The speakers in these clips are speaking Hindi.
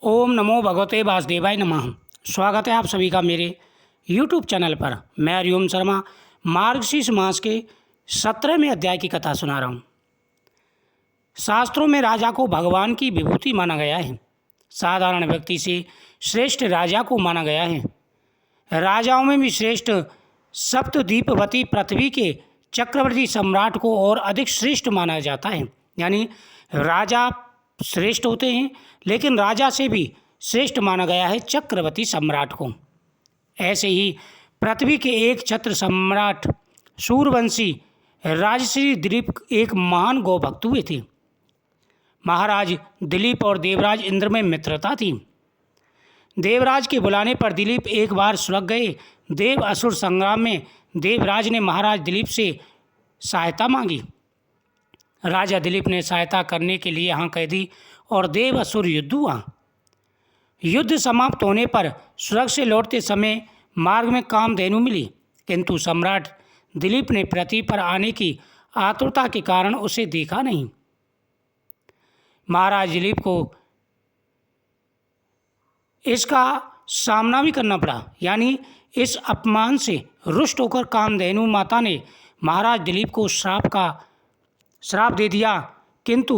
ओम नमो भगवते वासुदेवाय नमः। स्वागत है आप सभी का मेरे YouTube चैनल पर। मैं हरिओम शर्मा मार्गशीर्ष मास के 17वें अध्याय की कथा सुना रहा हूँ। शास्त्रों में राजा को भगवान की विभूति माना गया है। साधारण व्यक्ति से श्रेष्ठ राजा को माना गया है। राजाओं में भी श्रेष्ठ सप्तद्वीपवती पृथ्वी के चक्रवर्ती सम्राट को और अधिक श्रेष्ठ माना जाता है। यानी राजा श्रेष्ठ होते हैं, लेकिन राजा से भी श्रेष्ठ माना गया है चक्रवर्ती सम्राट को। ऐसे ही पृथ्वी के एक छत्र सम्राट सूर्यवंशी राजश्री दिलीप एक महान गौभक्त हुए थे। महाराज दिलीप और देवराज इंद्र में मित्रता थी। देवराज के बुलाने पर दिलीप एक बार सुलग गए। देव असुर संग्राम में देवराज ने महाराज दिलीप से सहायता मांगी। राजा दिलीप ने सहायता करने के लिए हाँ कह दी और देव असुर युद्ध हुआ। युद्ध समाप्त होने पर स्वर्ग से लौटते समय मार्ग में कामधेनु मिली, किंतु सम्राट दिलीप ने पृथ्वी पर आने की आतुरता के कारण उसे देखा नहीं। महाराज दिलीप को इसका सामना भी करना पड़ा। यानी इस अपमान से रुष्ट होकर कामधेनु माता ने महाराज दिलीप को श्राप दे दिया, किंतु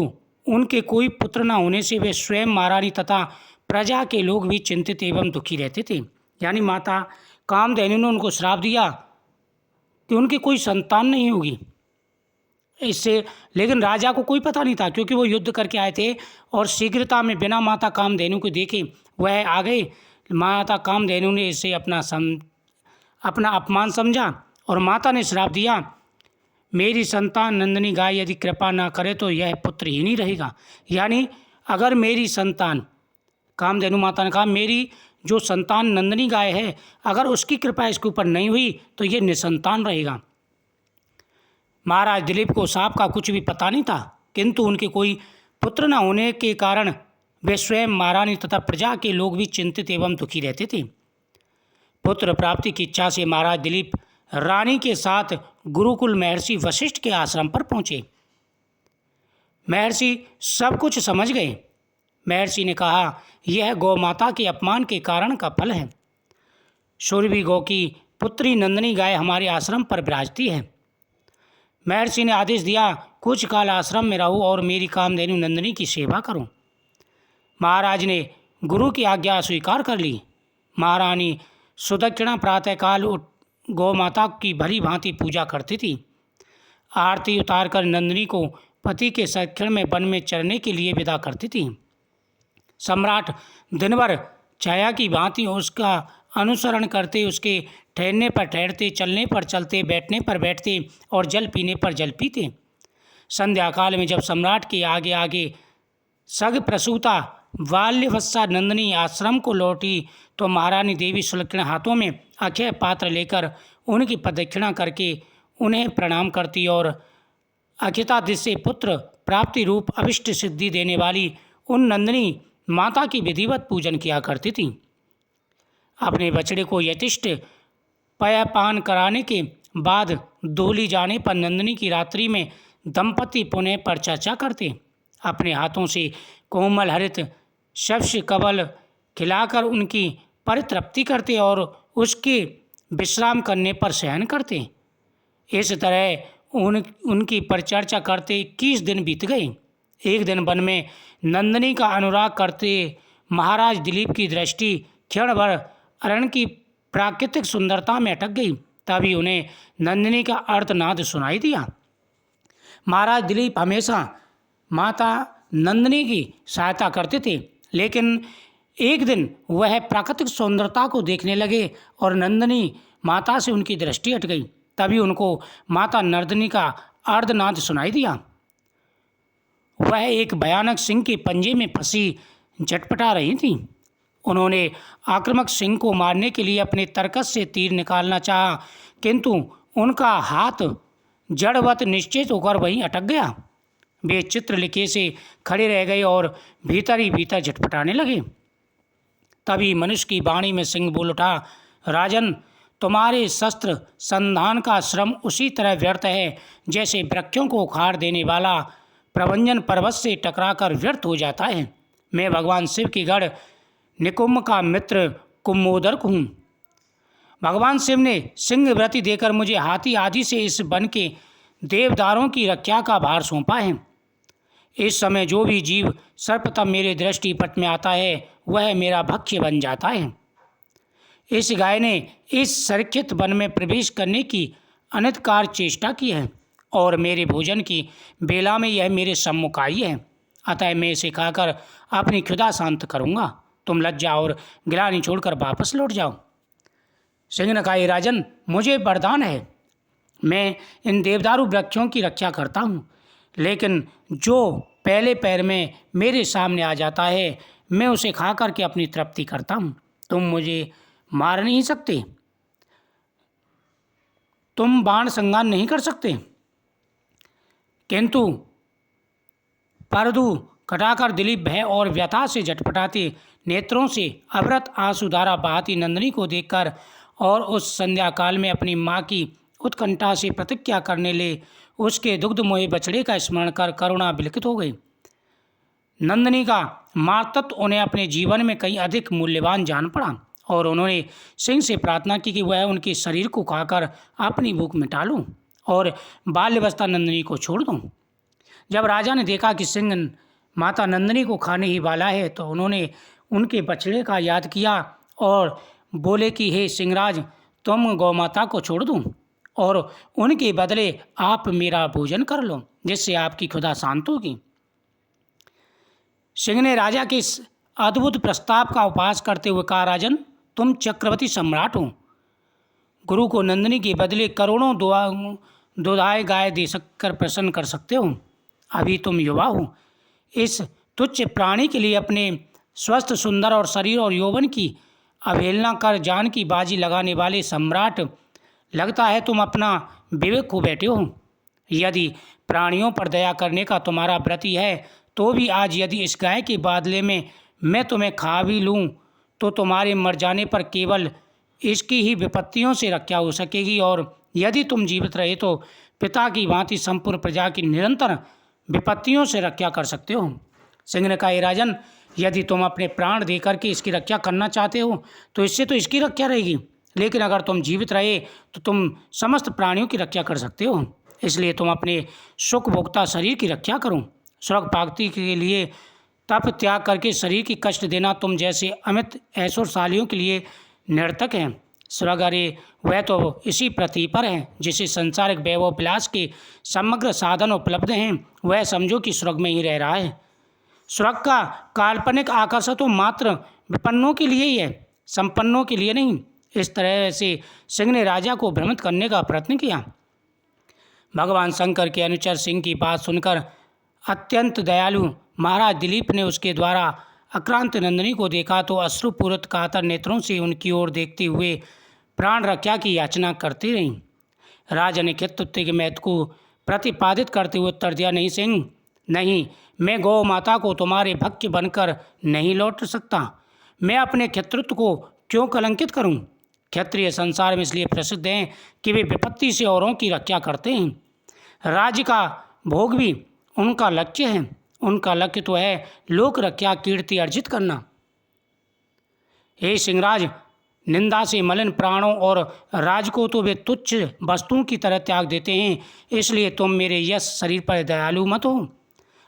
उनके कोई पुत्र न होने से वे स्वयं महारानी तथा प्रजा के लोग भी चिंतित एवं दुखी रहते थे। यानी माता कामधेनु ने उनको श्राप दिया कि उनकी कोई संतान नहीं होगी। इससे लेकिन राजा को कोई पता नहीं था, क्योंकि वो युद्ध करके आए थे और शीघ्रता में बिना माता कामधेनु को देखे वह आ गए। माता कामधेनु ने इसे अपना अपमान समझा और माता ने श्राप दिया, मेरी संतान नंदिनी गाय यदि कृपा ना करे तो यह पुत्रहीन ही रहेगा। यानी अगर मेरी संतान, कामधेनु माता ने कहा, मेरी जो संतान नंदिनी गाय है अगर उसकी कृपा इसके ऊपर नहीं हुई तो ये निसंतान रहेगा। महाराज दिलीप को सांप का कुछ भी पता नहीं था, किंतु उनके कोई पुत्र न होने के कारण वे स्वयं महारानी तथा प्रजा के लोग भी चिंतित एवं दुखी रहते थे। पुत्र प्राप्ति की इच्छा से महाराज दिलीप रानी के साथ गुरुकुल महर्षि वशिष्ठ के आश्रम पर पहुँचे। महर्षि सब कुछ समझ गए। महर्षि ने कहा, यह गौ माता के अपमान के कारण का फल है। शूरवी गौ की पुत्री नंदिनी गाय हमारे आश्रम पर विराजती है। महर्षि ने आदेश दिया, कुछ काल आश्रम में रहो और मेरी कामधेनु नंदिनी की सेवा करो। महाराज ने गुरु की आज्ञा स्वीकार कर ली। महारानी सुदक्षिणा प्रातःकाल उठ गौ माता की भली भांति पूजा करती थी। आरती उतारकर नंदिनी को पति के संरक्षण में वन में चरने के लिए विदा करती थी। सम्राट दिन भर छाया की भांति उसका अनुसरण करते, उसके ठहरने पर ठहरते, चलने पर चलते, बैठने पर बैठते और जल पीने पर जल पीते। संध्या काल में जब सम्राट के आगे आगे सग प्रसूता बाल्यवत्सा नंदिनी आश्रम को लौटी तो महारानी देवी सुलक्षणा हाथों में अक्षय पात्र लेकर उनकी प्रदक्षिणा करके उन्हें प्रणाम करती और अक्षता से पुत्र प्राप्ति रूप अभिष्ट सिद्धि देने वाली उन नंदिनी माता की विधिवत पूजन किया करती थी। अपने बछड़े को यथिष्ट पयपान कराने के बाद दोहली जाने पर नंदिनी की रात्रि में दंपति पुनः परिचर्चा करते। अपने हाथों से कोमल हरित शस्य कवल खिलाकर उनकी परितृप्ति करते और उसके विश्राम करने पर शयन करते। इस तरह उनकी परिचर्चा करते 21 दिन बीत गए। एक दिन वन में नंदिनी का अनुराग करते महाराज दिलीप की दृष्टि क्षण भर अरण्य की प्राकृतिक सुंदरता में अटक गई। तभी उन्हें नंदिनी का अर्तनाद सुनाई दिया। महाराज दिलीप हमेशा माता नंदिनी की सहायता करते थे, लेकिन एक दिन वह प्राकृतिक सुंदरता को देखने लगे और नंदिनी माता से उनकी दृष्टि हट गई। तभी उनको माता नंदिनी का अर्धनाद सुनाई दिया। वह एक भयानक सिंह के पंजे में फंसी झटपटा रही थी। उन्होंने आक्रामक सिंह को मारने के लिए अपने तरकस से तीर निकालना चाहा, किंतु उनका हाथ जड़वत निश्चित होकर वहीं अटक गया। वे चित्रलिखे से खड़े रह गए और भीतर ही भीतर झटपटाने लगे। तभी मनुष्य की वाणी में सिंह बोल उठा, राजन, तुम्हारे शस्त्र संधान का श्रम उसी तरह व्यर्थ है जैसे वृक्षों को उखाड़ देने वाला प्रभंजन पर्वत से टकराकर व्यर्थ हो जाता है। मैं भगवान शिव की गढ़ निकुंभ का मित्र कुम्भोदक हूँ। भगवान शिव ने सिंह व्रति देकर मुझे हाथी आदि से इस वन के देवदारों की रक्षा का भार सौंपा है। इस समय जो भी जीव सर्वप्रथम मेरे दृष्टिपट में आता है वह मेरा भक्ष्य बन जाता है। इस गाय ने इस सुरक्षित वन में प्रवेश करने की अनितकार चेष्टा की है और मेरे भोजन की बेला में यह मेरे सम्मुख आई है। अतः मैं इसे खाकर अपनी क्षुधा शांत करूँगा। तुम लज्जा और गिलानी छोड़कर वापस लौट जाओ। सिंह ने कहा, राजन, मुझे वरदान है, मैं इन देवदारू वृक्षों की रक्षा करता हूँ, लेकिन जो पहले पैर में मेरे सामने आ जाता है मैं उसे खा करके अपनी तृप्ति करता हूँ। तुम मुझे मार नहीं सकते, तुम बाण संगार नहीं कर सकते, किंतु परदू कटाकर दिलीप भय और व्यथा से झटपटाते नेत्रों से अविरत आंसुधारा बहाती नंदिनी को देखकर और उस संध्या काल में अपनी माँ की उत्कंठा से प्रतिज्ञा करने ले उसके दुग्धमोही बछड़े का स्मरण कर करुणा विलकित हो गई। नंदिनी का मातृत्व उन्हें अपने जीवन में कहीं अधिक मूल्यवान जान पड़ा और उन्होंने सिंह से प्रार्थना की कि वह उनके शरीर को खाकर अपनी भूख मिटा लूं और बाल्यावस्था नंदिनी को छोड़ दूं। जब राजा ने देखा कि सिंह माता नंदिनी को खाने ही वाला है तो उन्होंने उनके बछड़े का याद किया और बोले कि हे सिंहराज, तुम गौ माता को छोड़ दूं और उनके बदले आप मेरा भोजन कर लो, जिससे आपकी क्षुधा शांत होगी। सिंह ने राजा के इस अद्भुत प्रस्ताव का उपहास करते हुए कहा, राजन, तुम चक्रवर्ती सम्राट हो, गुरु को नंदिनी के बदले करोड़ों दुधाए गाय दे सककर प्रसन्न कर सकते हो। अभी तुम युवा हो, इस तुच्छ प्राणी के लिए अपने स्वस्थ सुंदर और शरीर और यौवन की अवहेलना कर जान की बाजी लगाने वाले सम्राट लगता है तुम अपना विवेक खो बैठे हो। यदि प्राणियों पर दया करने का तुम्हारा व्रत है तो भी आज यदि इस गाय के बदले में मैं तुम्हें खा भी लूँ तो तुम्हारे मर जाने पर केवल इसकी ही विपत्तियों से रक्षा हो सकेगी और यदि तुम जीवित रहे तो पिता की भांति संपूर्ण प्रजा की निरंतर विपत्तियों से रक्षा कर सकते हो। सिंह ने कहा, राजन, यदि तुम अपने प्राण दे करके इसकी रक्षा करना चाहते हो तो इससे तो इसकी रक्षा रहेगी, लेकिन अगर तुम जीवित रहे तो तुम समस्त प्राणियों की रक्षा कर सकते हो। इसलिए तुम अपने सुख भोक्ता शरीर की रक्षा करो। स्वर्ग प्राप्ति के लिए तप त्याग करके शरीर की कष्ट देना तुम जैसे अमित ऐश्वर्यशालियों के लिए निरर्थक है। स्वर्ग, अरे वह तो इसी पृथ्वी पर है जिसे संसारिक वैभव विलास के समग्र साधन उपलब्ध हैं, वह समझो कि स्वर्ग में ही रह रहा है। स्वर्ग का काल्पनिक आकर्षण तो मात्र विपन्नों के लिए ही है, संपन्नों के लिए नहीं। इस तरह से सिंह ने राजा को भ्रमित करने का प्रयत्न किया। भगवान शंकर के अनुचर सिंह की बात सुनकर अत्यंत दयालु महाराज दिलीप ने उसके द्वारा आक्रांत नंदिनी को देखा तो अश्रुपूरित कातर नेत्रों से उनकी ओर देखते हुए प्राण रक्षा की याचना करती रहीं। राजा ने क्षत्रिय के महत्व को प्रतिपादित करते हुए उत्तर दिया, नहीं सिंह, नहीं, मैं गौ माता को तुम्हारे भक्ष्य बनकर नहीं लौट सकता। मैं अपने क्षत्रित्व को क्यों कलंकित करूं? क्षत्रिय संसार में इसलिए प्रसिद्ध हैं कि वे विपत्ति से औरों की रक्षा करते हैं। राज्य का भोग भी उनका लक्ष्य है। उनका लक्ष्य तो है लोक रक्षा, कीर्ति अर्जित करना। हे सिंहराज, निंदा से मलिन प्राणों और राज को तो वे तुच्छ वस्तुओं की तरह त्याग देते हैं, इसलिए तुम मेरे यश शरीर पर दयालु मत हो।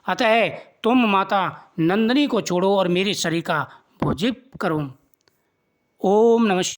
अतः तुम माता नंदिनी को छोड़ो और मेरे शरीर का भोजन करो। ओम नमः।